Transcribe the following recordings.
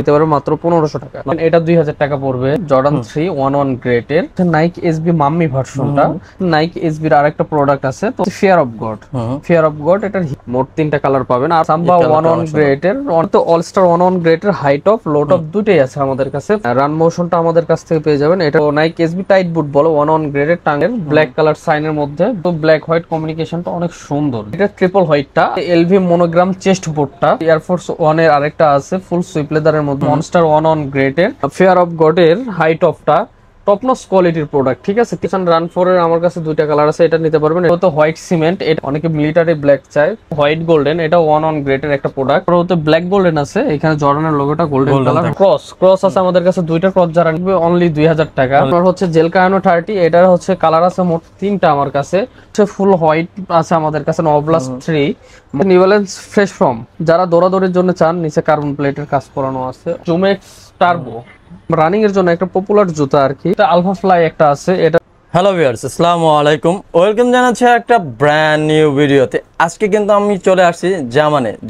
নিতে পারবে মাত্র 1500 টাকা। এটা 2000 টাকা পড়বে। জর্ডান 3 11 গ্রেডের নাইক এসবি মাম্মি ভার্সনটা। নাইক এসবির আরেকটা প্রোডাক্ট আছে তো ফিয়ার অফ গড এটার মোট 3টা কালার পাবেন। আর সাম্বা 11 গ্রেডের তো অলস্টার 11 গ্রেডের হাই টপ লো টপ দুটেই আছে আমাদের কাছে। রান মোশনটা আমাদের কাছ থেকে পেয়ে যাবেন। এটা নাইক এসবি টাইট বুট বলো 11 গ্রেডের টাঙ্গের ব্ল্যাক কালার সাইনের মধ্যে তো ব্ল্যাক হোয়াইট কমিউনিকেশনটা অনেক সুন্দর। এটা ট্রিপল হোয়াইটটা এলভি মনোগ্রাম চেস্ট বুটটা এয়ারফোর্স 1 এর আরেকটা আছে ফুল সুইপ লেদারের মধ্যে মনস্টার 11 গ্রেডের ফেয়ার অফ গডের হাই টপটা টপ নচ কোয়ালিটির প্রোডাক্ট। ঠিক আছে, কিষান রান 4 এর আমার কাছে 2টা কালার আছে, এটা নিতে পারবেন। এটা তো হোয়াইট সিমেন্ট, এটা অনেকে মিলিটারি ব্ল্যাক চায়। হোয়াইট গোল্ডেন এটা 11 গ্রেডের একটা প্রোডাক্ট। ওতে ব্ল্যাক গোল্ডেন আছে, এখানে জর্ডানের লোগোটা গোল্ডেন কালার। ক্রস আছে আমাদের কাছে 2টা ক্রস, যারা নিবে অনলি 2000 টাকা। আপনার হচ্ছে জেল কায়ানো 30, এটার হচ্ছে কালার আছে মোট 3টা আমার কাছে। ফুল হোয়াইট আছে আমাদের কাছে নবলাস 3 নিউল্যান্স ফ্রেশ ফ্রম, যারা দৌড়াদৌড়ির জন্য চান। নিচে কার্বন প্লেটের কাজ করানো আছে। জুমেক্স টার্বো রানিং এর জন্য একটা পপুলার জুতা আর কি। এটা আলফা ফ্লাই একটা আছে। এটা হ্যালো ভিউয়ার্স, আসসালামু আলাইকুম, ওয়েলকাম জানাচ্ছি একটা ব্র্যান্ড নিউ ভিডিওতে। আজকে কিন্তু আমি চলে আসছি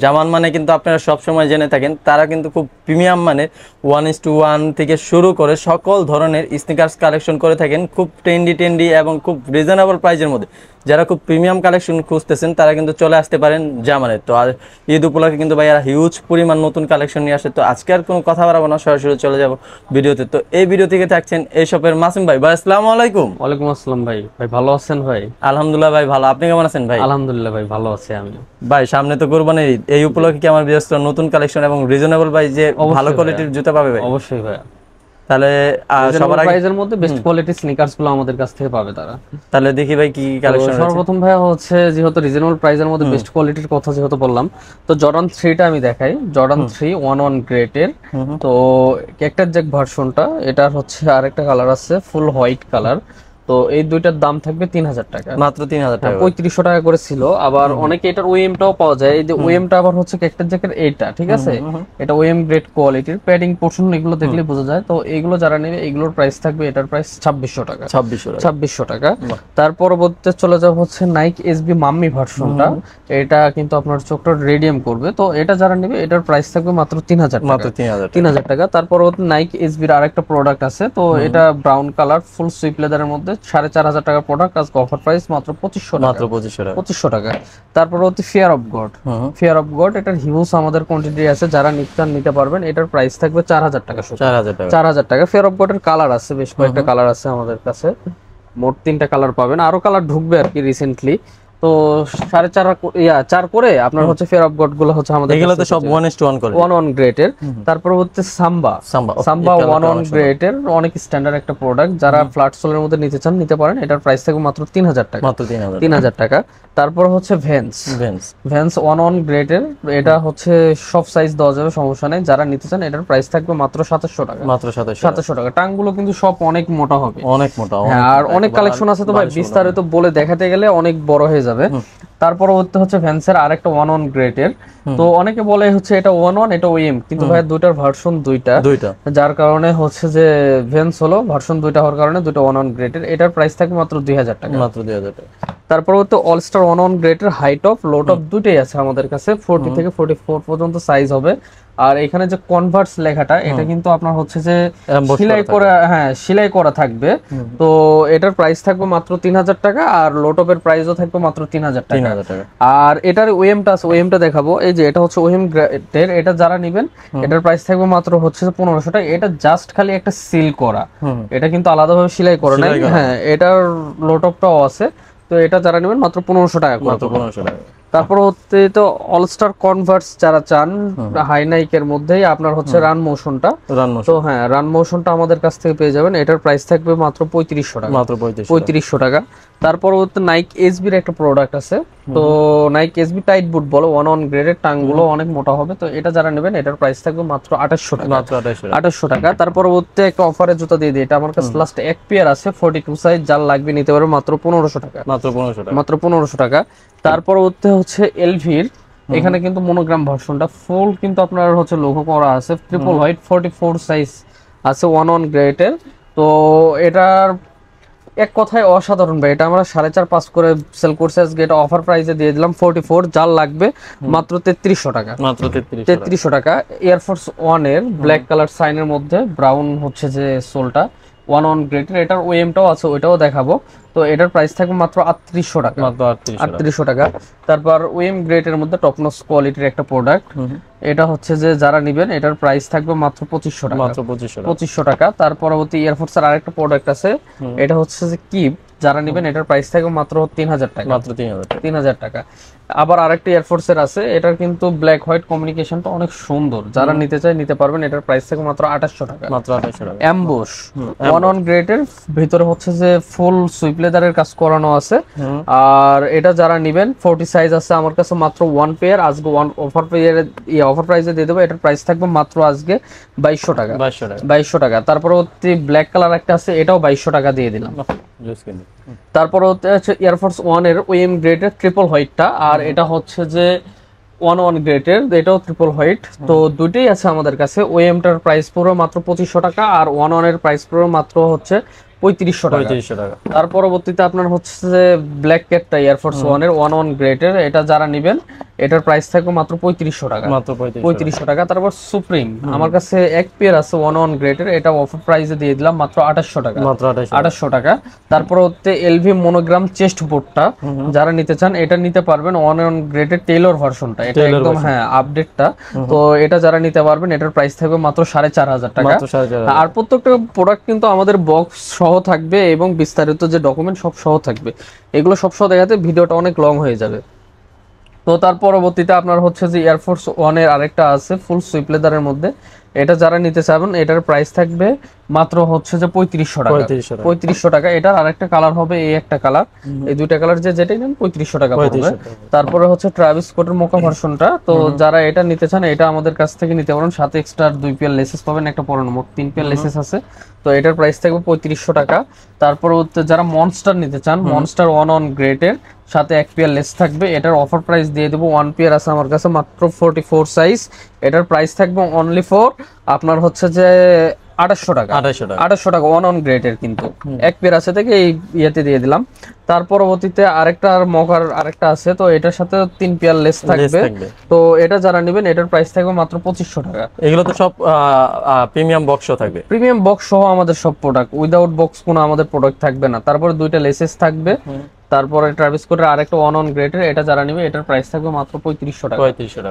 জামান মানে কিন্তু আপনারা সবসময় জেনে থাকেন, তারা কিন্তু খুব প্রিমিয়াম মানের 1:1 থেকে শুরু করে সকল ধরনের স্নিকার্স কালেকশন করে থাকেন, খুব ট্রেন্ডি এবং খুব রিজনেবল প্রাইসের মধ্যে। যারা খুব প্রিমিয়াম কালেকশন খুঁজতেছেন তারা কিন্তু চলে আসতে পারেন জামানে। তো আর ঈদ উপলক্ষে কিন্তু ভাইয়ারা হিউজ পরিমাণ নতুন কালেকশন নিয়ে আসে। তো আজকে আর কোনো কথা বাড়াবো না, সরাসরি চলে যাব ভিডিওতে। তো এই ভিডিও থেকে থাকছেন এই শপের মাসুম ভাই। ভাই আসসালামু আলাইকুম। ওয়ালাইকুম আসসালাম ভাই। ভাই ভালো আছেন ভাই? আলহামদুলিল্লাহ ভাই ভালো, আপনি কেমন আছেন ভাই? আলহামদুলিল্লাহ ভাই ভালো আছি আমি। ভাই সামনে তো কুরবানির ঈদ, এই উপলক্ষে কি আমার ব্যস্ত নতুন কালেকশন এবং রিজনেবল ভাই যে ভালো কোয়ালিটির জুতা পাবে ভাই? অবশ্যই ভাই। তাহলে সবার আগে প্রাইসের মধ্যে বেস্ট কোয়ালিটির স্নিকার্স গুলো আমাদের কাছ থেকে পাবে তারা। তাহলে দেখি ভাই কি কালেকশন আছে। সর্বপ্রথম ভাই হচ্ছে যেহেতু রিজনেবল প্রাইসের মধ্যে বেস্ট কোয়ালিটির কথা যেহেতু বললাম, তো জর্ডান 3টা আমি দেখাই। জর্ডান 3 11 গ্রেডের তো ক্যাক্টাস জ্যাক ভার্সনটা, এটার হচ্ছে আরেকটা কালার আছে ফুল হোয়াইট কালার। তো এই দুইটার দাম থাকবে 3000 টাকা, মাত্র 3000 টাকা। 3500 টাকা করে ছিল। আবার অনেকে এটার ওএমটাও পাওয়া যায়। এই যে ওএমটা আবার হচ্ছে ক্যাক্টাস জ্যাকের এইটা, ঠিক আছে, এটা ওএম গ্রেড কোয়ালিটির প্যাডিং পোর্শন, এগুলো দেখলে বোঝা যায়। তো এগুলো যারা নেবে এগুলোর প্রাইস থাকবে, এটার প্রাইস 2600 টাকা। 2600 টাকা। তার পরবর্তীতে চলে যাব হচ্ছে নাইক এসবি মাম্মি ভার্সনটা। এটা কিন্তু আপনার চোখটা রেডিয়াম করবে। তো এটা যারা নেবে এটার প্রাইস থাকবে মাত্র 3000 টাকা, মাত্র 3000 টাকা। তার পরবর্তী নাইক এসবির আরেকটা প্রোডাক্ট আছে। তো এটা ব্রাউন কালার ফুল সুইপ লেদারের মধ্যে 4500 টাকার প্রোডাক্ট, আজকে অফার প্রাইস মাত্র 2500 টাকা। তারপর হচ্ছে ফিয়ার অফ গড এটার হিউজ আমাদের কোয়ান্টিটি আছে, যারা নিতে পারবেন। এটার প্রাইস থাকবে 4000 টাকা। 4000 টাকা। ফিয়ার অফ গডের কালার আছে বেশ কয়েকটা কালার আছে আমাদের কাছে, মোট 3টা কালার পাবেন। আরো কালার ঢুকবে আর কি রিসেন্টলি। তো 4.5 করে আপনার হচ্ছে ফেয়ার অফ গড গুলো হচ্ছে আমাদের এগুলো তো সব 1:1 করে 11 গ্রেডের। তারপর হচ্ছে সাম্বা 11 গ্রেডের অনেক স্ট্যান্ডার্ড একটা প্রোডাক্ট, যারা ফ্ল্যাট সোলের মধ্যে নিতে চান নিতে পারেন। এটার প্রাইস থাকবে মাত্র 3000 টাকা, মাত্র 3000 টাকা। তারপর হচ্ছে ভ্যান্স 11 গ্রেডের, এটা হচ্ছে সব সাইজ দেওয়া যাবে, সমস্যা নেই। যারা নিতে চান এটার প্রাইস থাকবে মাত্র 2700 টাকা, মাত্র 2700 টাকা। টাংগুলো কিন্তু সব অনেক মোটা হবে, অনেক মোটা। হ্যাঁ, আর অনেক কালেকশন আছে তো ভাই, বিস্তারিত বলে দেখাতে গেলে অনেক বড় হয়ে যাবে। তারপর হচ্ছে ভ্যান্সের আরেকটা 11 গ্রেডের। তো অনেকে বলে হচ্ছে এটা 11 এটা ওএম, কিন্তু ভাই দুইটার ভার্সন দুইটা, যার কারণে হচ্ছে যে ভ্যান্স হলো ভার্সন দুইটা হওয়ার কারণে দুটো 11 গ্রেডের। এটার প্রাইস থাকে মাত্র 2000 টাকা, মাত্র 2000 টাকা। তারপর হচ্ছে অলস্টার 11 গ্রেডের হাই টপ লো টপ দুটোই আছে আমাদের কাছে, 40 থেকে 44 পর্যন্ত সাইজ হবে। আর এখানে যে কনভার্স লেখাটা, এটা কিন্তু আপনার হচ্ছে যে সেলাই করা থাকবে। তো এটার প্রাইস থাকবে মাত্র 3000 টাকা, আর লোটপের প্রাইসও থাকবে মাত্র 3000 টাকা। আর এটার ওএমটা আছে, ওএমটা দেখাবো। এই যে এটা হচ্ছে ওএম গ্রেডের, এটা যারা নেবেন এটার প্রাইস থাকবে মাত্র হচ্ছে 1500 টাকা। এটা জাস্ট খালি একটা সিল করা, এটা কিন্তু আলাদাভাবে সেলাই করা নাই। হ্যাঁ, এটার লোটপটাও আছে। তো এটা যারা নেবেন মাত্র 1500 টাকা, মাত্র 1500 টাকা। তারপর হচ্ছে তো অলস্টার কনভার্স যারা চান হাই নাইকের মধ্যেই আপনার হচ্ছে রান মোশনটা। তো হ্যাঁ, রান মোশনটা আমাদের কাছ থেকে পেয়ে যাবেন। এটার প্রাইস থাকবে মাত্র 3500 টাকা, মাত্র 3500 টাকা। তারপর হচ্ছে নাইক এসবির একটা প্রোডাক্ট আছে। তো নাইক এসবি টাইট বুট বলো 11 গ্রেডের, টাংগুলো অনেক মোটা হবে। তো এটা যারা নেবেন এটার প্রাইস থাকবে মাত্র 2800 টাকা, মাত্র 2800 টাকা। তারপর হচ্ছে একটা অফারের জুতা দিয়ে দিই, এটা আমার কাছে লাস্ট এক পেয়ার আছে 42 সাইজ, যার লাগবে নিতে পারবে মাত্র 1500 টাকা, মাত্র 1500 টাকা। তারপর হচ্ছে এলভির, এখানে কিন্তু মনোগ্রাম ভার্সনটা ফুল কিন্তু আপনার হচ্ছে লোগো করা আছে, ট্রিপল হোয়াইট 44 সাইজ আছে 11 গ্রেডের। তো এটার এক কথায় অসাধারণ ভাই, এটা আমরা 4.5-5 করে সেল করছি আজকে, এটা অফার প্রাইসে দিয়ে দিলাম 44, যার লাগবে মাত্র 3300 টাকা, মাত্র 3300 টাকা। এয়ারফোর্স 1 এর ব্ল্যাক কালার সাইনের মধ্যে ব্রাউন হচ্ছে যে সোলটা 1 গ্রেডের, এটার ওএমটাও আছে, ওইটাও দেখাবো। তো এটার প্রাইস থাকবে মাত্র 3800 টাকা, মাত্র 3800 টাকা। তারপর ওএম গ্রেডের মধ্যে টপনস কোয়ালিটির একটা প্রোডাক্ট, এটা হচ্ছে যে যারা নেবেন এটার প্রাইস থাকবে মাত্র 2500 টাকা, মাত্র 2500 টাকা। তার পরবর্তী এয়ারফোর্সের আরেকটা প্রোডাক্ট আছে, এটা হচ্ছে যে কিপ, যারা নেবেন এটার প্রাইস থাকবে মাত্র 3000 টাকা, মাত্র 3000 টাকা। আবার আরেকটা এয়ারফোর্সের আছে, এটার কিন্তু ব্ল্যাক হোয়াইট কমিউনিকেশনটা অনেক সুন্দর, যারা নিতে চায় নিতে পারবেন, এটার প্রাইস থাকবে মাত্র 2800 টাকা, মাত্র 2800 টাকা। অ্যাম্বুশ 1 গ্রেডের ভিতরে হচ্ছে যে ফুল সুইপ লেদারের কাজ করানো আছে। আর এটা যারা নেবেন 40 সাইজ আছে আমার কাছে, মাত্র 1 পেয়ার আজকে অফার প্রাইসে দিয়ে দেবো। এটার প্রাইস থাকবে মাত্র আজকে 2200 টাকা, 2200 টাকা। তারপর হচ্ছে ব্ল্যাক কালার একটা আছে, এটাও 2200 টাকা দিয়ে দিলাম। তারপর হচ্ছে এয়ারফোর্স 1 এর ওএম গ্রেডের ট্রিপল হোয়াইটটা, আর এটা হচ্ছে যে 1 গ্রেডের, এটাও ট্রিপল হোয়াইট। তো দুটোই আছে আমাদের কাছে। ওএমটার প্রাইস পুরো মাত্র 2500 টাকা, আর 1 এর প্রাইস পুরো মাত্র হচ্ছে 3500 টাকা। তার পরবর্তীতে আপনার হচ্ছে যে ব্ল্যাক ক্যাটটা এয়ারফোর্স 1 এর 1 গ্রেডের, এটা যারা নেবেন এটার প্রাইস থাকবে মাত্র 3500 টাকা, মাত্র 3500 টাকা। তারপর সুপ্রিম আমার কাছে এক পেয়ার আছে 1 গ্রেডের, এটা অফার প্রাইসে দিয়ে দিলাম মাত্র 2800 টাকা, মাত্র 2800 টাকা। তারপর হচ্ছে এলভি মনোগ্রাম চেস্ট বোর্ডটা, যারা নিতে চান এটা নিতে পারবেন, 1 গ্রেডের টেইলর ভার্সনটা, এটা একদম হ্যাঁ আপডেটটা। তো এটা যারা নিতে পারবেন এটার প্রাইস থাকবে মাত্র 4500 টাকা। আর প্রত্যেকটা প্রোডাক্ট কিন্তু আমাদের বক্স সহ থাকবে এবং বিস্তারিত যে ডকুমেন্ট সব সহ থাকবে, এগুলো সব সহ দেখাতে ভিডিওটা অনেক লং হয়ে যাবে। তো তার পরবর্তীতে আপনার হচ্ছে যে এয়ারফোর্স 1 এর আরেকটা আছে ফুল সুইপ লেদারের মধ্যে, এটা যারা নিতে চাবেন এটার প্রাইস থাকবে মাত্র হচ্ছে যে 3500 টাকা, 3500 টাকা। এটার আরেকটা কালার হবে, এই একটা কালার, এই দুইটা কালার যেটাই নেন 3500 টাকা পড়বে। তারপরে হচ্ছে ট্রাভিস স্কটের মোকা ভার্সনটা, তো যারা এটা নিতে চান এটা আমাদের কাছ থেকে নিতে পারেন, সাথে এক্সট্রা 2 পেয়ার লেসেস পাবেন, একটা পরানো মোট 3 পেয়ার লেসেস আছে। তো এটার প্রাইস থাকবে 3500 টাকা। তারপর যারা মনস্টার নিতে চান, মনস্টার 1 গ্রেডের সাথে 1 পেয়ার লেস থাকবে, এটার অফার প্রাইস দিয়ে দেবো। 1 পেয়ার আছে আমার কাছে মাত্র 44 সাইজ, এটার প্রাইস থাকবে অনলি ফর আপনার হচ্ছে যে 2800 টাকা, 2800 টাকা 1 গ্রেডের, কিন্তু 1 পেয়ার আছে থেকে এই ইয়েতে দিয়ে দিলাম। তার পরবর্তীতে আরেকটা মকার আরেকটা আছে, তো এটার সাথে 3 পেয়ার লেস থাকবে। তো এটা যারা নেবেন এটার প্রাইস থাকবে মাত্র 2500 টাকা। এগুলো তো সব প্রিমিয়াম বক্স থাকবে, প্রিমিয়াম বক্স সহ আমাদের সব প্রোডাক্ট, উইদাউট বক্স কোনো আমাদের প্রোডাক্ট থাকবে না। তারপরে 2টা লেসেস থাকবে। তারপরে ট্রাভিস স্কটের আরেকটা 1 গ্রেডের, এটা যারা নেবে এটার প্রাইস থাকবে মাত্র 3500 টাকা,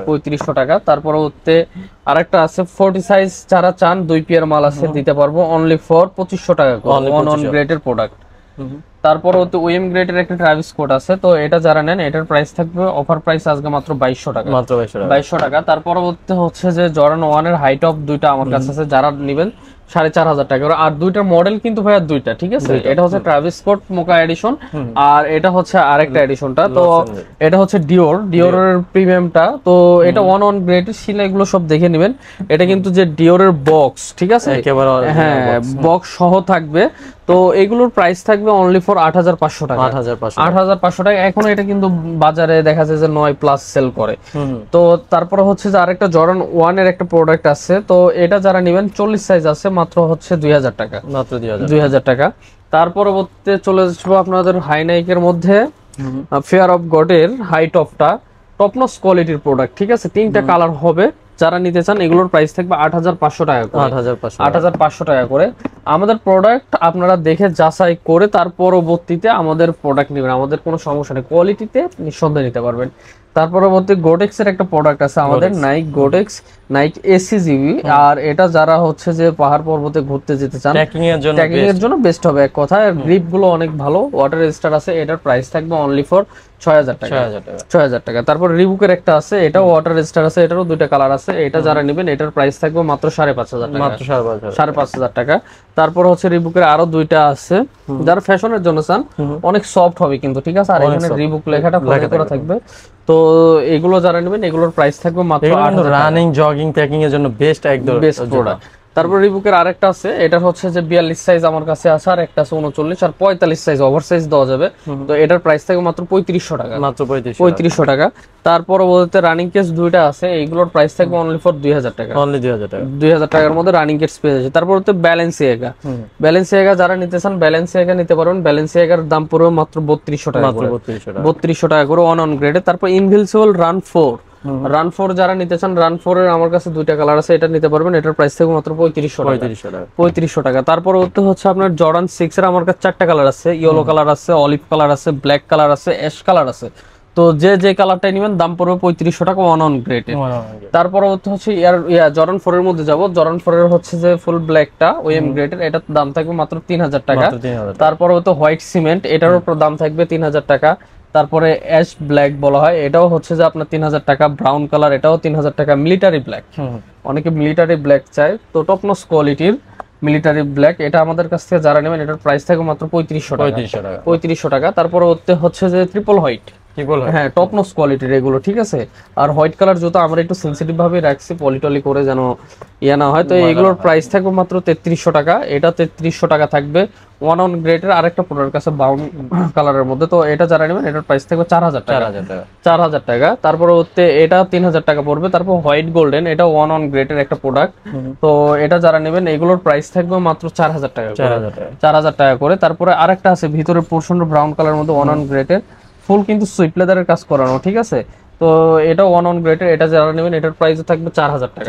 3500 টাকা। তারপরে হচ্ছে আরেকটা আছে 40 সাইজ, যারা চান 2 পেয়ার মাল আছে দিতে পারবো অনলি ফর 2500 টাকা, 1 গ্রেডের প্রোডাক্ট। তারপর হচ্ছে ওএম গ্রেডের একটা ট্রাভিস স্কট আছে, তো এটা যারা নেন এটার প্রাইস থাকবে অফার প্রাইস আজকে মাত্র 2200 টাকা, মাত্র 2200 টাকা। তারপর হচ্ছে যে জর্ডান 1 এর হাই টপ দুইটা আমার কাছে আছে, যারা নেবেন 4500 টাকা। আর দুইটার মডেল কিন্তু ভাইয়া দুইটা, ঠিক আছে? এটা হচ্ছে ট্রাভিস স্কট মোকা এডিশন, আর এটা হচ্ছে আরেকটা এডিশনটা। তো এটা হচ্ছে ডিওরের প্রিমিয়ামটা। তো এটা 1 গ্রেড সিলাইগুলো সব দেখে নেবেন। এটা কিন্তু যে ডিওরের বক্স, ঠিক আছে, হ্যাঁ বক্স সহ থাকবে। তো এগুলোর প্রাইস থাকবে অনলি ফর 8500 টাকা, 8500 টাকা। এখন এটা কিন্তু বাজারে দেখা যায় যে 9+ সেল করে। তো তারপরে হচ্ছে যে আরেকটা জর্ডান 1 এর একটা প্রোডাক্ট আছে, তো এটা যারা নেবেন 40 সাইজ আছে, মাত্র হচ্ছে 2000 টাকা, মাত্র 2000 টাকা। তার পরবর্তীতে চলে আসবো আপনাদের হাই নাইকের মধ্যে ফেয়ার অফ গডের হাই টপটা, টপনস কোয়ালিটির প্রোডাক্ট, ঠিক আছে? 3টা কালার হবে, যারা নিতে চান এগুলোর প্রাইস থাকবে 8500 টাকা করে, 8500 টাকা করে। আমাদের প্রোডাক্ট আপনারা দেখে যাচাই করে তার পরবর্তীতে আমাদের প্রোডাক্ট নেবেন, আমাদের কোনো সমস্যা নেই, কোয়ালিটিতে নিঃসন্দেহে নিতে পারবেন। তার পরবর্তী গোটেক্স এর একটা প্রোডাক্ট আছে আমাদের, নাইক গোটেক্স, নাইক এসিজিবি। আর এটা যারা হচ্ছে যে পাহাড় পর্বতে ঘুরতে যেতে চান, ট্রেকিং এর জন্য বেস্ট হবে এক কথায়। গ্রিপ গুলো অনেক ভালো, ওয়াটার রেজিস্টার আছে। এটার প্রাইস থাকবে অনলি ফর 6000 টাকা, 6000 টাকা। তারপর রিবুকের একটা আছে, এটাও ওয়াটার রেজিস্টার আছে, এটারও 2টা কালার আছে। এটা যারা নেবেন এটার প্রাইস থাকবে মাত্র 5500 টাকা, মাত্র 5500 টাকা। তারপর হচ্ছে রিবুকের আরো 2টা আছে, যারা ফ্যাশনের জন্য চান, অনেক সফট হবে কিন্তু, ঠিক আছে? আর এখানে রিবুক লেখাটা ফলো করা থাকবে। তো এগুলো যারা নেবেন এগুলোর প্রাইস থাকবে মাত্র 8000 টাকা। রানিং জগিং ট্রেকিং এর জন্য বেস্ট, একদম বেস্ট প্রোডাক্ট। তারপর রিবুকের আরেকটা আছে, এটা হচ্ছে যে 42 সাইজ আমার কাছে আছে, আর একটা আছে 39 আর 45 সাইজ ওভার সাইজ দেওয়া যাবে। তো এটার প্রাইস থাকে মাত্র 3500 টাকা, মাত্র 3500 টাকা। তারপর বলতে রানিং কেস দুইটা আছে, এইগুলোর প্রাইস থাকবে অনলি ফর 2000 টাকা, অনলি 2000 টাকা। 2000 টাকার মধ্যে রানিং কেস পেয়ে যাচ্ছে। তারপর হচ্ছে ব্যালেন্সিয়াগা যারা নিতে চান ব্যালেন্সিয়াগা নিতে পারবেন। ব্যালেন্সিয়াগার দাম পড়বে মাত্র 3200 টাকা, মাত্র 3200 টাকা করে অন গ্রেডে। তারপর ইনভিনসিবল রান 4 যারা নিতে চান, রান 4 এর আমার কাছে দুইটা কালার আছে, এটা নিতে পারবেন। এটার প্রাইস থাকবে মাত্র 3500 টাকা। তারপর হচ্ছে আপনার জর্ডান 6 এর আমার কাছে 4টা কালার আছে, ইয়েলো কালার আছে, অলিভ কালার আছে, ব্ল্যাক কালার আছে, অ্যাশ কালার আছে। তো যে কালারটাই নেবেন দাম পড়বে 3500 টাকা অন গ্রেডে। তারপর হচ্ছে জর্ডান 4 এর মধ্যে যাব। জর্ডান 4 এর হচ্ছে যে ফুল ব্ল্যাকটা ওএম গ্রেডের, এটার দাম থাকবে মাত্র 3000 টাকা। তারপর হোয়াইট সিমেন্ট, এটারও দাম থাকবে 3000 টাকা। তারপরে অ্যাশ ব্ল্যাক বলা হয়, এটাও হচ্ছে যে আপনার 3000 টাকা। ব্রাউন কালার, এটাও 3000 টাকা। মিলিটারি ব্ল্যাক, অনেকে মিলিটারি ব্ল্যাক চায়, তো টপ নচ কোয়ালিটির মিলিটারি ব্ল্যাক, এটা আমাদের কাছ থেকে যারা নেবেন এটার প্রাইস থাকে মাত্র 3500 টাকা। তারপরে হচ্ছে যে ট্রিপল হোয়াইট, হ্যাঁ টপ নচ কোয়ালিটির এগুলো, ঠিক আছে। আর হোয়াইট কালার জুতো আমরা একটু সেন্সিটিভ ভাবে রাখছি, পলিটলি করে যেন ইয়া না হয়। তো এগুলোর প্রাইস থাকবে মাত্র 3300 টাকা, এটা 3300 টাকা থাকবে। ওয়ান অন গ্রেডের আরেকটা প্রোডাক্ট আছে ব্রাউন কালারের মধ্যে, তো এটা যারা নেবেন এটার প্রাইস থাকবে 4000 টাকা। তারপর এটা 3000 টাকা পড়বে। তারপর হোয়াইট গোল্ডেন, এটা ওয়ান অন গ্রেডের একটা প্রোডাক্ট, তো এটা যারা নেবেন এগুলোর প্রাইস থাকবে মাত্র 4000 টাকা, 4000 টাকা করে। তারপরে আরেকটা আছে ভিতরের পোর্শন ব্রাউন কালারের মধ্যে ওয়ান অন গ্রেডের, ফুল কিন্তু সুইপ লেদারের কাজ করানো, ঠিক আছে। তো এটা ওয়ান অন গ্রেডের, এটা যারা নেবেন এটার প্রাইস থাকবে 4000 টাকা,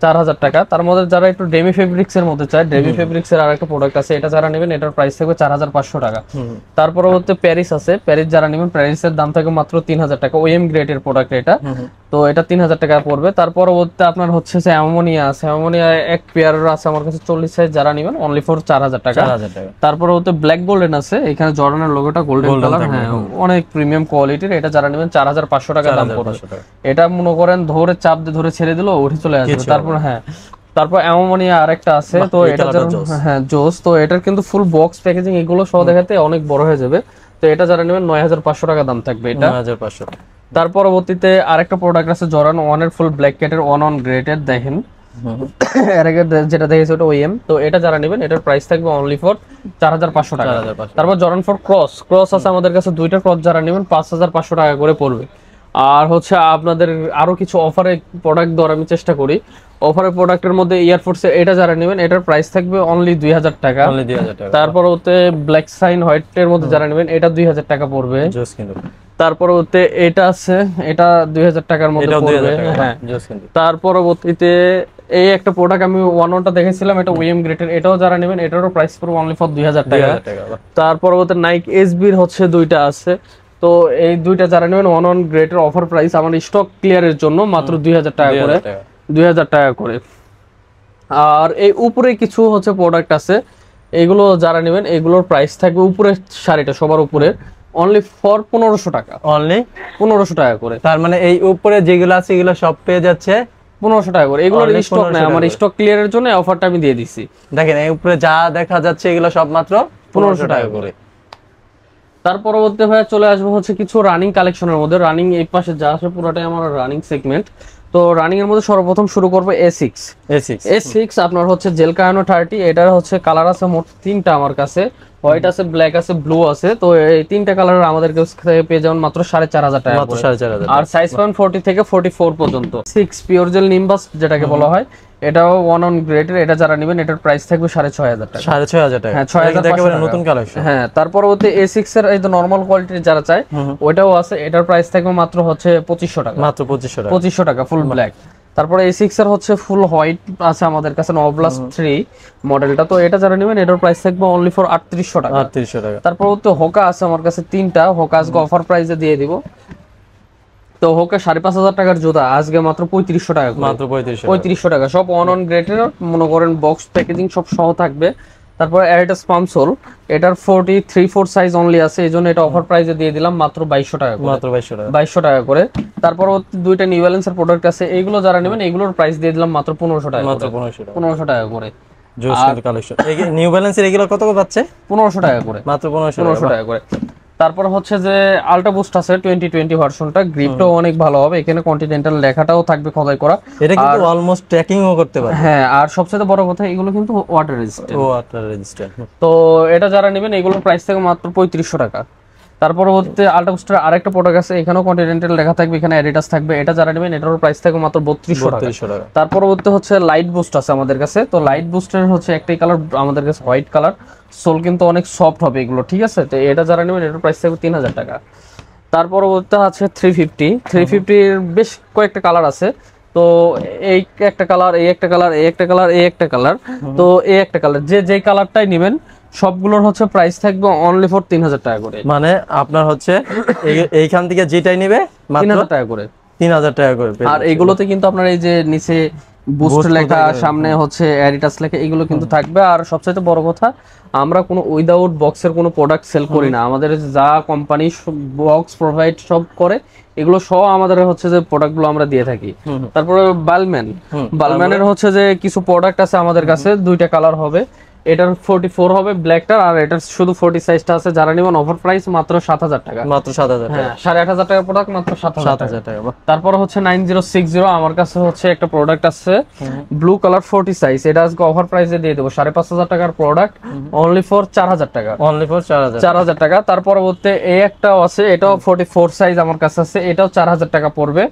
4000 টাকা। তার মধ্যে যারা একটু ডেমি ফেব্রিক্স এর মধ্যে চায়, ডেমি ফেব্রিক্স এর আরেকটা প্রোডাক্ট আছে, এটা যারা নেবেন এটার প্রাইস থাকবে 4500 টাকা। তারপর প্যারিস আছে, প্যারিস যারা নেবেন প্যারিসের দাম থাকবে মাত্র 3000 টাকা, ওএম গ্রেডের প্রোডাক্ট এটা, তো এটা 3000 টাকা পড়বে। তারপর আপনার হচ্ছে যে অ্যামোনিয়া আছে, অ্যামোনিয়া এক পেয়ার আছে আমার কাছে 40 সাইজ, যারা নেবেন অনলি ফর 4000 টাকা। তারপর ব্ল্যাক গোল্ডেন আছে, এখানে জর্ডানের লোগোটা গোল্ডেন কালার, হ্যাঁ অনেক প্রিমিয়াম কোয়ালিটির, এটা যারা নেবেন 4500 টাকা দাম পড়বে। এটা মনে করেন ধরে চাপ দিয়ে ধরে ছেড়ে দিলো উঠে চলে আসবে। তারপর অ্যামোনিয়া আরেকটা আছে, তো এটা হ্যাঁ জোস, তো এটার কিন্তু ফুল বক্স প্যাকেজিং এগুলো সহ দেখাতে অনেক বড় হয়ে যাবে। তো এটা যারা নেবেন 9500 টাকা দাম থাকবে এটা, 9500। তার পরবর্তীতে আরেকটা প্রোডাক্ট আছে জর্ডান 1 এর ফুল ব্ল্যাক ক্যাটের ওয়ান অন গ্রেডের, দেখেন এর আগে যেটা দেখেছি ওটা ওএম, তো এটা যারা নেবেন এটার প্রাইস থাকবে অনলি ফর 4500 টাকা। তারপর জর্ডান 4 ক্রস আছে আমাদের কাছে দুইটা, ক্রস যারা নেবেন 5500 টাকা করে পড়বে। আর হচ্ছে আপনাদের আরো কিছু অফারে প্রোডাক্ট দেওয়ার আমি চেষ্টা করি। অফারের প্রোডাক্টের মধ্যে এয়ারফোর্স এটা যারা নেবেন এটার প্রাইস থাকবে অনলি 2000 টাকা। তারপর ব্ল্যাক সাইন হোয়াইট এর মধ্যে যারা নেবেন এটা 2000 টাকা পড়বে। তার পরবর্তীতে এটা আছে, এটা 2000 টাকার মধ্যে পড়বে, হ্যাঁ। তার পরবর্তীতে এই একটা প্রোডাক্ট আমি ওয়ানটা দেখেছিলাম, এটা ওএম গ্রেডের, এটাও যারা নেবেন এটারও প্রাইস পড়বে অনলি ফর 2000 টাকা। তার পরবর্তীতে নাইক এসবির হচ্ছে দুইটা আছে, তো এই দুইটা যারা নেবেন ওয়ান অন গ্রেডের অফার প্রাইস আমার স্টক ক্লিয়ারের জন্য মাত্র 2000 টাকা করে, 2000 টাকা করে। আর এই উপরে কিছু হচ্ছে প্রোডাক্ট আছে, এগুলো যারা নেবেন এগুলোর প্রাইস থাকবে উপরের শাড়িটা সবার উপরে অনলি ফর 1500 টাকা, অনলি 1500 টাকা করে। তার মানে এই উপরে যেগুলো আছে এগুলো সব পেয়ে যাচ্ছে 1500 টাকা করে। এগুলোর স্টক নাই, আমার স্টক ক্লিয়ারের জন্য অফারটা আমি দিয়ে দিছি। দেখেন এই উপরে যা দেখা যাচ্ছে এগুলো সব মাত্র 1500 টাকা করে। তার পরবর্তী ভাই চলে আসবো হচ্ছে কিছু রানিং কালেকশনের মধ্যে। রানিং এই পাশে যা আছে পুরোটাই আমার রানিং সেগমেন্ট। তো রানিং এর মধ্যে সর্বপ্রথম শুরু করব A6 আপনার হচ্ছে জেল কায়ানো 30, এটার হচ্ছে কালার আছে মোট 3টা আমার কাছে, হোয়াইট আছে, ব্ল্যাক আছে, ব্লু আছে। তো এই 3টা কালার আমাদের কাছে পেয়ে যাবেন মাত্র 4500 টাকা, মাত্র 4500। আর সাইজ পাবেন 40 থেকে 44 পর্যন্ত। 6 পিওর জেল নিম্বাস যেটাকে বলা হয়, এটাও ওয়ান অন গ্রেডের, এটা যারা নেবেন এটার প্রাইস থাকবে 6500 টাকা, 6500 টাকা, হ্যাঁ 6500 নতুন কালেকশন। হ্যাঁ তারপর A6 এর এই তো নরমাল কোয়ালিটির যারা চায় ওইটাও আছে, এটার প্রাইস থাকবে মাত্র হচ্ছে 2500 টাকা, মাত্র 2500 টাকা ফুল ব্ল্যাক। তারপরে A6 এর হচ্ছে ফুল হোয়াইট আছে আমাদের কাছে নবলাস 3 মডেলটা, তো এটা যারা নেবেন এটার প্রাইস থাকবে অনলি ফর 3800 টাকা, 3800 টাকা। তারপর হোকা আছে আমার কাছে 3টা, হোকা আজকে অফার প্রাইসে দিয়ে দিব। তো হোকা 5500 টাকার জুতা আজকে মাত্র 3500 টাকা, মাত্র 3500 টাকা, সব ওয়ান অন গ্রেডের, মনে করেন বক্স প্যাকেজিং সব সহ থাকবে। তারপরে অ্যাডিডাস পামসোল, এটার 43-4 সাইজ অনলি আছে, এইজন্য এটা অফার প্রাইসে দিয়ে দিলাম মাত্র 2200 টাকা, মাত্র 2200 টাকা করে। তারপর দুইটা নিউ ব্যালেন্সের প্রোডাক্ট আছে, এইগুলো যারা নেবেন এগুলোর প্রাইস দিয়ে দিলাম মাত্র 1500 টাকা, মাত্র 1500 টাকা করে। জোস কালেকশন। এই নিউ ব্যালেন্সের এগুলো কত করে পাচ্ছে? 1500 টাকা করে, মাত্র 1500 টাকা করে। তারপর হচ্ছে যে আলট্রা বুস্ট আছে 2020 ভার্সনটা, গ্রিপটাও অনেক ভালো হবে, এখানে কন্টিনেন্টাল লেখাটাও থাকবে খোদাই করা, এটা কিন্তু অলমোস্ট ট্র্যাকিংও করতে পারবে। হ্যাঁ, আর সবচেয়ে বড় কথা এগুলো কিন্তু ওয়াটার রেজিস্ট্যান্ট। Water resistant. তো এটা যারা নেবেন এগুলোর প্রাইস থেকে মাত্র 3500 টাকা। তার পরবর্তীতে আলট্রা বুস্টের আরেকটা প্রোডাক্ট আছে, এখানেও কন্টিনেন্টাল লেখা থাকবে, এখানে অ্যাডিডাস থাকবে, এটা যারা নেবেন এটার প্রাইস থেকে মাত্র 3200 টাকা। তার পরবর্তীতে হচ্ছে লাইট বুস্ট আছে আমাদের কাছে। তো লাইট বুস্টের হচ্ছে একটাই কালার আমাদের কাছে হোয়াইট কালার, সোল কিন্তু অনেক সফট হবে এগুলো, ঠিক আছে। তো এটা যারা নেবেন এটার প্রাইস থাকবে 3000 টাকা। তার পরবর্তীতে আছে 350 এর বেশ কয়েকটা কালার আছে। তো এই একটা কালার, এই একটা কালার, এই একটা কালার, এই একটা কালার, তো এই একটা কালার, যে কালারটাই নেবেন সবগুলোর হচ্ছে প্রাইস থাকবে অনলি ফর 3000 টাকা করে। মানে আপনার হচ্ছে এইখান থেকে যেটাই নেবে 3000 টাকা করে, 3000 টাকা করে। আর এগুলোতে কিন্তু আপনার এই যে নিচে বুস্ট লেখা, সামনে হচ্ছে অ্যাডিডাস লেখা, এগুলো কিন্তু থাকবে। আর সবচেয়ে বড় কথা, আমরা কোনো উইদাউট বক্সের কোনো প্রোডাক্ট সেল করি না। আমাদের যা কোম্পানি বক্স প্রোভাইড সব করে, এগুলো সব আমাদের হচ্ছে যে প্রোডাক্টগুলো আমরা দিয়ে থাকি। তারপরে বালম্যানের হচ্ছে যে কিছু প্রোডাক্ট আছে আমাদের কাছে, দুইটা কালার হবে, এটার 44 হবে ব্ল্যাকটার, আর এটার শুধু 40 সাইজটা আছে। যারা নেবেন অফার প্রাইস মাত্র 7000 টাকা, মাত্র 7000 টাকা। হ্যাঁ, 8500 টাকার প্রোডাক্ট মাত্র 7000 টাকা। তারপর হচ্ছে 9060, আমার কাছে হচ্ছে একটা প্রোডাক্ট আছে ব্লু কালার 40 সাইজ, এটা আজকে অফার প্রাইসে দিয়ে দেবো 5500 টাকার প্রোডাক্ট, অনলি ফর 4000 টাকা, অনলি ফর 4000 টাকা। তার পরবর্তী এই একটাও আছে, এটাও 44 সাইজ আমার কাছে আছে, এটাও 4000 টাকা পড়বে।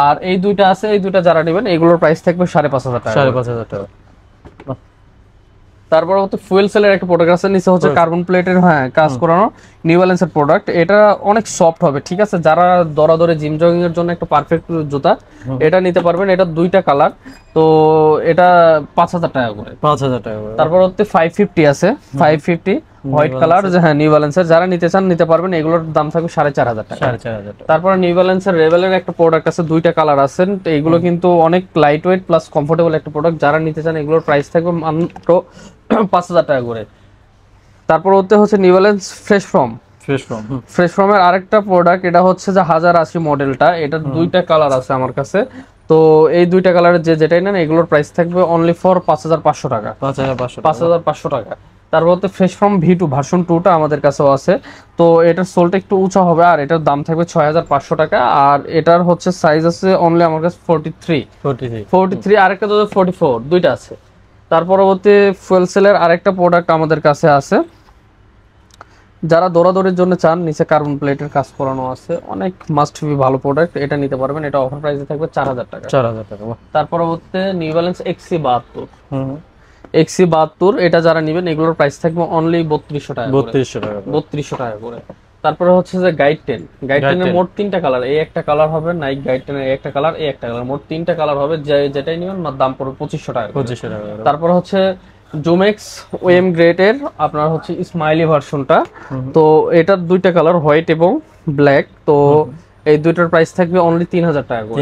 আর এই দুইটা আছে, এই দুইটা যারা নেবেন এগুলোর প্রাইস থাকবে 5500 টাকা, 5500 টাকা। তারপর হচ্ছে ফুয়েল সেলের একটা প্রোডাক্ট আছে, নিচে হচ্ছে কার্বন প্লেটের হ্যাঁ কাজ করানো নিউ ব্যালেন্সের প্রোডাক্ট, এটা অনেক সফট হবে, ঠিক আছে। যারা দৌড়াদৌড়ি জিম জগিং এর জন্য একটা পারফেক্ট জুতা, এটা নিতে পারবেন। এটা দুইটা কালার, তো এটা 5000 টাকা করে, 5000 টাকা। তারপর হচ্ছে 550 আছে, 550 হোয়াইট কালার, হ্যাঁ নিউ ব্যালেন্সের, যারা নিতে চান নিতে পারবেন। এগুলোর দাম থাকবে 4500 টাকা। তারপর নিউ ব্যালেন্সের রেবেলের একটা প্রোডাক্ট আছে, দুইটা কালার আছে, এইগুলো কিন্তু অনেক লাইট ওয়েট প্লাস কমফোর্টেবল একটা প্রোডাক্ট, যারা নিতে চান এগুলোর প্রাইস থাকবে মাত্র 5000 টাকা করে। তারপর হচ্ছে নিউ ব্যালেন্স ফ্রেশ ফ্রমের আরেকটা প্রোডাক্ট, এটা হচ্ছে যে 1080 মডেলটা, এটা দুইটা কালার আছে আমার কাছে। তো এই দুইটা কালারের যেটাই নেন এগুলোর প্রাইস থাকবে অনলি ফর 5500 টাকা, 5500 টাকা। তারপর ফ্রেশ ফ্রম V2 ভার্সন 2টা আমাদের কাছেও আছে। তো এটার সোলটা একটু উঁচা হবে, আর এটার দাম থাকবে 6500 টাকা। আর এটার হচ্ছে সাইজ আছে অনলি আমার কাছে 43, আরেকটা তো 44, দুইটা আছে। তার পরবর্তী ফুয়েল সেলের আরেকটা প্রোডাক্ট আমাদের কাছে আছে, যারা দৌড়াদৌড়ির জন্য চান, নিচে কার্বন প্লেটের কাজ করানো আছে, অনেক মাস্ট বি ভালো প্রোডাক্ট, এটা নিতে পারবেন। এটা অফার প্রাইসে থাকবে 4000 টাকা। তার পরবর্তী নিউ ব্যালেন্স XC72, এটা যারা নেবেন এগুলোর প্রাইস থাকবে অনলি 3200 টাকা, 3200 টাকা করে। তারপরে হচ্ছে যে গাইড 10 এর মোট 3টা কালার, এই একটা কালার হবে, নাইক গাইড 10 এর একটা কালার, এই একটা কালার, মোট 3টা কালার হবে, যেটাই নেবেন দাম পড়বে 2500 টাকা। তারপর হচ্ছে জুমেক্স ওএম গ্রেডের আপনার হচ্ছে স্মাইলি ভার্সনটা, তো এটার দুইটা কালার হোয়াইট এবং ব্ল্যাক, তো এই দুইটার প্রাইস থাকবে অনলি 3000 টাকা করে,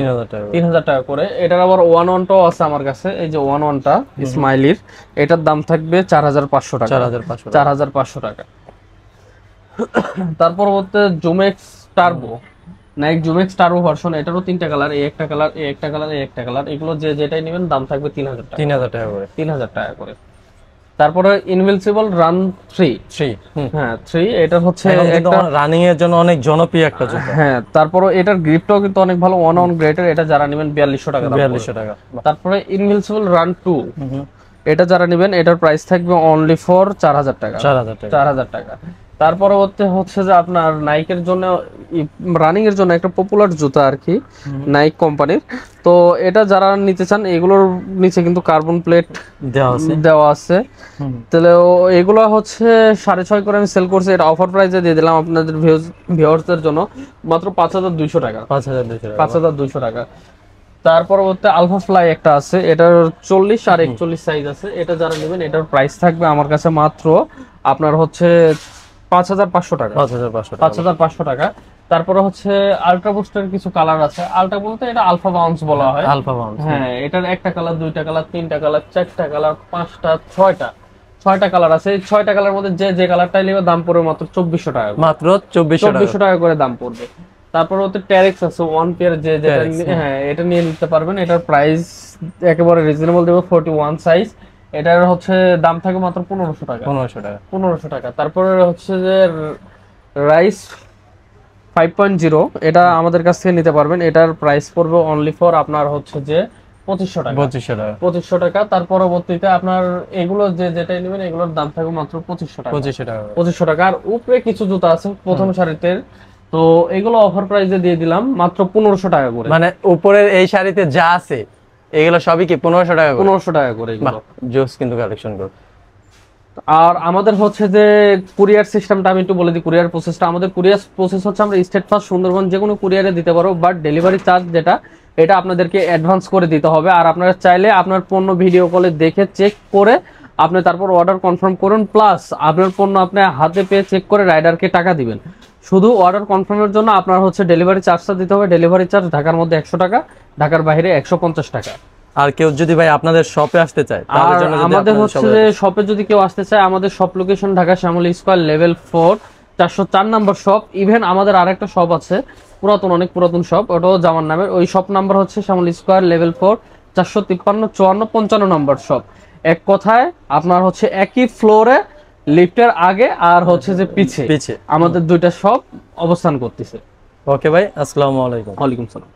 3000 টাকা করে। এটার আবার 11টাও আছে আমার কাছে, এই যে 11টা স্মাইলির, এটার দাম থাকবে 4500 টাকা, 4500 টাকা। তারপর হচ্ছে জুমেক্স টার্বো, নাইক জুমেক্স টার্বো ভার্সন, এটারও 3টা কালার, এই একটা কালার, এই একটা কালার, এই একটা কালার, এগুলো যেটাই নেবেন দাম থাকবে 3000 টাকা, 3000 টাকা করে। তারপরে ইনভিনসিবল রান 3, হ্যাঁ 3, এটা হচ্ছে একটা রানিং এর জন্য অনেক জনপ্রিয় একটা জুতা। হ্যাঁ, তারপরে এটার গ্রিপটাও কিন্তু অনেক ভালো, ওয়ান অন গ্রেডের, এটা যারা নেবেন 4200 টাকা, 4200 টাকা। তারপরে ইনভিনসিবল রান 2, এটা যারা নেবেন এটার প্রাইস থাকবে অনলি ফর 4000 টাকা, 4000 টাকা। তার পরবর্তী হচ্ছে যে আপনার নাইকের জন্য রানিং এর জন্য একটা পপুলার জুতা আর কি, নাইক কোম্পানির, তো এটা যারা নিতে চান এগুলোর নিচে কিন্তু কার্বন প্লেট দেওয়া আছে। তাহলে এগুলো হচ্ছে 6.5 করে আমি সেল করছি, এটা অফার প্রাইসে দিয়ে দিলাম আপনাদের ভিউয়ার্সদের জন্য মাত্র 5200 টাকা, 5200 টাকা। তার পরবর্তী আলফা ফ্লাই একটা আছে, এটার 40 আর 41 সাইজ আছে, এটা যারা নেবেন এটার প্রাইস থাকবে আমার কাছে মাত্র আপনার হচ্ছে 5500 টাকা, 5500 টাকা। তারপরে হচ্ছে আলট্রা বুস্টের কিছু কালার আছে, আলট্রা বলতে এটা আলফা বাউন্স বলা হয়, হ্যাঁ, এটার একটা কালার, দুইটা কালার, তিনটা কালার, চারটা কালার, পাঁচটা, ছয়টা কালার আছে। এই 6টা কালার মধ্যে যে কালারটাই নেবে দাম পড়বে মাত্র 2400 টাকা, মাত্র 2400 টাকা করে দাম পড়বে। তারপর হচ্ছে ট্যারেক্স আছে ওয়ান পেয়ার, যেটা হ্যাঁ এটা নিয়ে নিতে পারবেন, এটার প্রাইস একেবারে রিজনেবল দেবো, 41 সাইজ, এটার হচ্ছে দাম থাকে মাত্র 1500 টাকা, 1500 টাকা। তারপরে হচ্ছে যে রাইস 5.0 এটা আমাদের কাছ থেকে নিতে পারবেন। এটার প্রাইস পড়বে অনলি ফর আপনার হচ্ছে যে 2500 টাকা। 2500 টাকা। তার পরবর্তীতে আপনার এগুলো যেটাই নেবেন এগুলোর দাম থাকবে মাত্র 2500 টাকা। 2500 টাকা। আর উপরে কিছু জুতা আছে প্রথম সারিতে, তো এগুলো অফার প্রাইসে দিয়ে দিলাম মাত্র 1500 টাকা করে। মানে উপরের এই শাড়িতে যা আছে এগুলো সবই কি 1500 টাকা করে? 1500 টাকা করে এগুলো। জোস কিন্তু কালেকশন করো। আর আমাদের হচ্ছে যে কুরিয়ার সিস্টেমটা আমি একটু বলে দিই। কুরিয়ার প্রসেসটা, আমাদের কুরিয়ার প্রসেস হচ্ছে আমরা স্টেট ফার্স্ট সুন্দরবন যে কোনো কুরিয়ারে দিতে পারবো, বাট ডেলিভারি চার্জ যেটা এটা আপনাদেরকে অ্যাডভান্স করে দিতে হবে। আর আপনারা চাইলে আপনার পণ্য ভিডিও কলে দেখে চেক করে আপনি তারপর অর্ডার কনফার্ম করুন, প্লাস আপনার পণ্য আপনি হাতে পেয়ে চেক করে রাইডারকে টাকা দিবেন। শুধু অর্ডার কনফার্মের জন্য আপনার হচ্ছে ডেলিভারি চার্জটা দিতে হবে। ডেলিভারি চার্জ ঢাকার মধ্যে 100 টাকা, ঢাকার বাইরে 150 টাকা। আর কেউ যদি ভাই আপনাদের শপে আসতে চায় তার জন্য আমাদের হচ্ছে যে শপে যদি কেউ আসতে চায়, আমাদের shop location Dhaka Shyamoli square level 4 404 number shop. Even আমাদের আরেকটা শপ আছে পুরাতন, অনেক পুরাতন শপ, ওটাও জামান নামের। ওই শপ নাম্বার হচ্ছে শ্যামলী স্কয়ার লেভেল 4 453 54 55 নম্বর শপ। এক কথায় আপনার হচ্ছে একই ফ্লোরে লিফটের আগে আর হচ্ছে যে পিছে আমাদের দুইটা শপ অবস্থান করতেছে। ওকে ভাই, আসসালামু আলাইকুম। ওয়ালাইকুম সালাম।